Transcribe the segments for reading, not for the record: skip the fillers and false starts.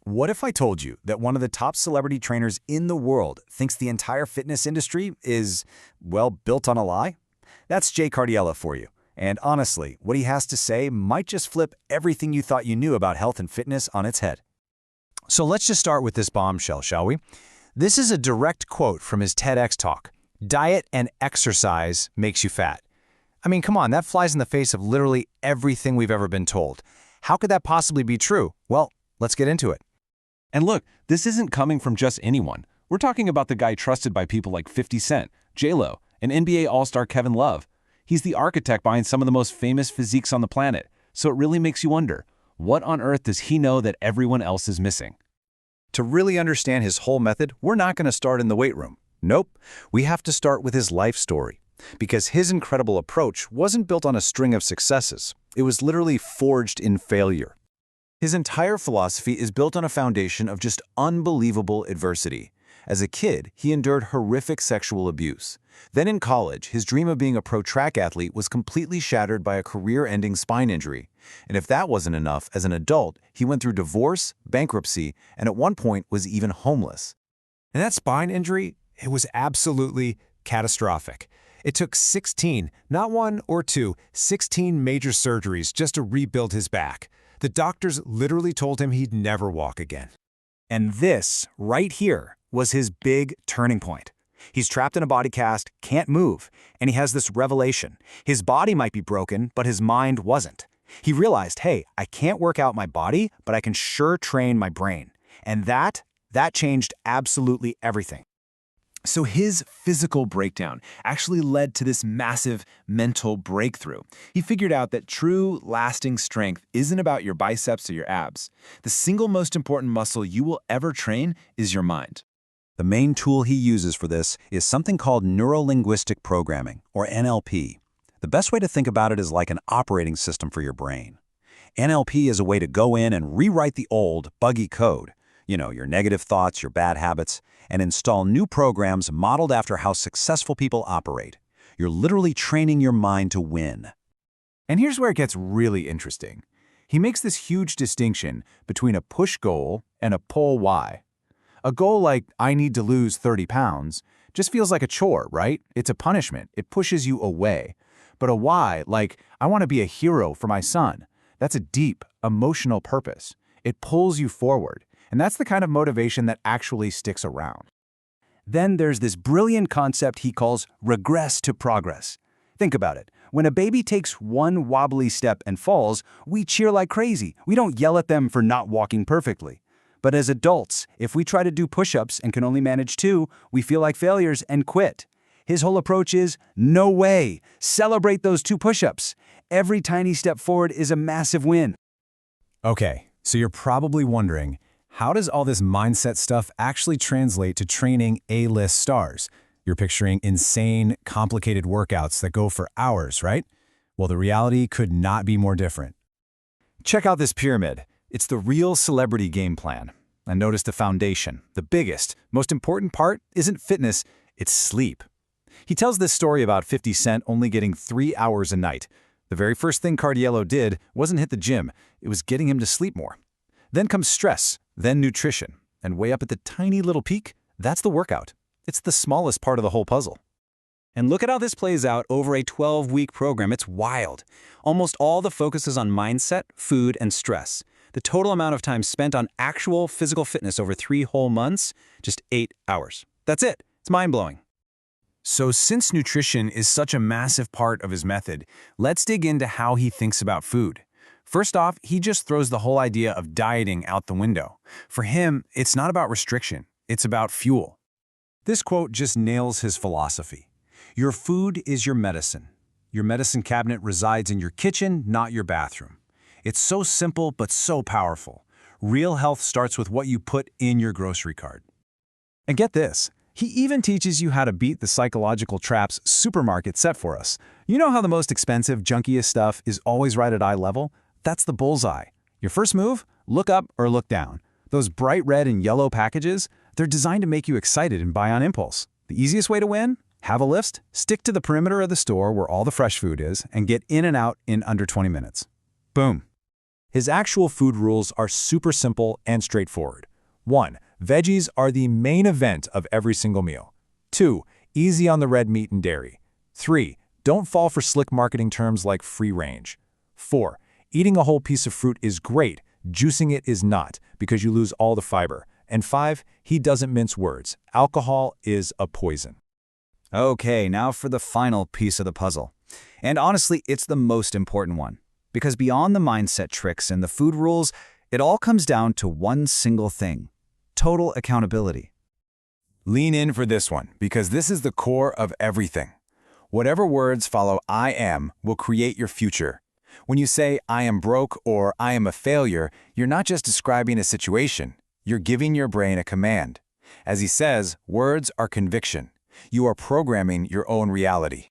What if I told you that one of the top celebrity trainers in the world thinks the entire fitness industry is, well, built on a lie? That's Jay Cardiello for you. And honestly, what he has to say might just flip everything you thought you knew about health and fitness on its head. So let's just start with this bombshell, shall we? This is a direct quote from his TEDx talk. Diet and exercise makes you fat. I mean, come on, that flies in the face of literally everything we've ever been told. How could that possibly be true? Well, let's get into it. And look, this isn't coming from just anyone. We're talking about the guy trusted by people like 50 Cent, J-Lo, and NBA All-Star Kevin Love. He's the architect behind some of the most famous physiques on the planet. So it really makes you wonder, what on earth does he know that everyone else is missing? To really understand his whole method, we're not going to start in the weight room. Nope, we have to start with his life story. Because his incredible approach wasn't built on a string of successes. It was literally forged in failure. His entire philosophy is built on a foundation of just unbelievable adversity. As a kid, he endured horrific sexual abuse. Then in college, his dream of being a pro track athlete was completely shattered by a career-ending spine injury. And if that wasn't enough, as an adult, he went through divorce, bankruptcy, and at one point was even homeless. And that spine injury, it was absolutely catastrophic. It took 16, not one or two, 16 major surgeries just to rebuild his back. The doctors literally told him he'd never walk again. And this, right here, was his big turning point. He's trapped in a body cast, can't move, and he has this revelation. His body might be broken, but his mind wasn't. He realized, hey, I can't work out my body, but I can sure train my brain. And that changed absolutely everything. So his physical breakdown actually led to this massive mental breakthrough. He figured out that true, lasting strength isn't about your biceps or your abs. The single most important muscle you will ever train is your mind. The main tool he uses for this is something called Neuro-Linguistic Programming, or NLP. The best way to think about it is like an operating system for your brain. NLP is a way to go in and rewrite the old, buggy code, your negative thoughts, your bad habits, and install new programs modeled after how successful people operate. You're literally training your mind to win. And here's where it gets really interesting. He makes this huge distinction between a push goal and a pull why. A goal like, I need to lose 30 pounds, just feels like a chore, right? It's a punishment. It pushes you away. But a why, like, I want to be a hero for my son, that's a deep, emotional purpose. It pulls you forward. And that's the kind of motivation that actually sticks around. Then there's this brilliant concept he calls regress to progress. Think about it. When a baby takes one wobbly step and falls, we cheer like crazy. We don't yell at them for not walking perfectly. But as adults, if we try to do push-ups and can only manage 2, we feel like failures and quit. His whole approach is, no way, celebrate those 2 push-ups. Every tiny step forward is a massive win. Okay, so you're probably wondering, how does all this mindset stuff actually translate to training A-list stars? You're picturing insane, complicated workouts that go for hours, right? Well, the reality could not be more different. Check out this pyramid. It's the real celebrity game plan. And notice the foundation. The biggest, most important part isn't fitness, it's sleep. He tells this story about 50 Cent only getting 3 hours a night. The very first thing Cardiello did wasn't hit the gym, it was getting him to sleep more. Then comes stress, then nutrition, and way up at the tiny little peak, that's the workout. It's the smallest part of the whole puzzle. And look at how this plays out over a 12-week program. It's wild. Almost all the focus is on mindset, food, and stress. The total amount of time spent on actual physical fitness over 3 whole months, just 8 hours. That's it. It's mind-blowing. So since nutrition is such a massive part of his method, let's dig into how he thinks about food. First off, he just throws the whole idea of dieting out the window. For him, it's not about restriction, it's about fuel. This quote just nails his philosophy. Your food is your medicine. Your medicine cabinet resides in your kitchen, not your bathroom. It's so simple, but so powerful. Real health starts with what you put in your grocery cart. And get this, he even teaches you how to beat the psychological traps supermarkets set for us. You know how the most expensive, junkiest stuff is always right at eye level? That's the bullseye. Your first move? Look up or look down. Those bright red and yellow packages, they're designed to make you excited and buy on impulse. The easiest way to win? Have a list, stick to the perimeter of the store where all the fresh food is, and get in and out in under 20 minutes. Boom. His actual food rules are super simple and straightforward. 1. Veggies are the main event of every single meal. 2. Easy on the red meat and dairy. 3. Don't fall for slick marketing terms like free range. 4. Eating a whole piece of fruit is great, juicing it is not, because you lose all the fiber. And 5. He doesn't mince words. Alcohol is a poison. Okay, now for the final piece of the puzzle. And honestly, it's the most important one. Because beyond the mindset tricks and the food rules, it all comes down to one single thing: total accountability. Lean in for this one, because this is the core of everything. Whatever words follow I am will create your future. When you say I am broke or I am a failure, you're not just describing a situation, you're giving your brain a command. As he says, words are conviction. You are programming your own reality.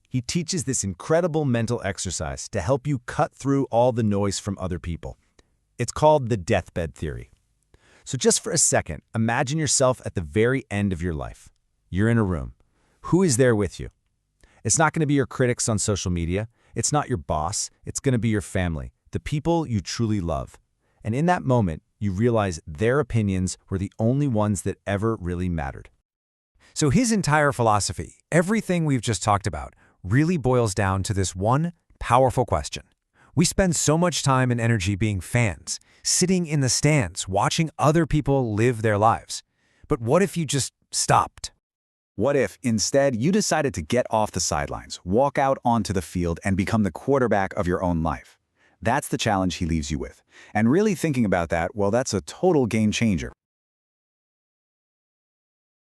He teaches this incredible mental exercise to help you cut through all the noise from other people. It's called the deathbed theory. So just for a second, imagine yourself at the very end of your life. You're in a room. Who is there with you? It's not going to be your critics on social media. It's not your boss. It's going to be your family, the people you truly love. And in that moment, you realize their opinions were the only ones that ever really mattered. So his entire philosophy, everything we've just talked about, really boils down to this one powerful question. We spend so much time and energy being fans, sitting in the stands, watching other people live their lives. But what if you just stopped? What if, instead, you decided to get off the sidelines, walk out onto the field, and become the quarterback of your own life? That's the challenge he leaves you with. And really thinking about that, well, that's a total game changer.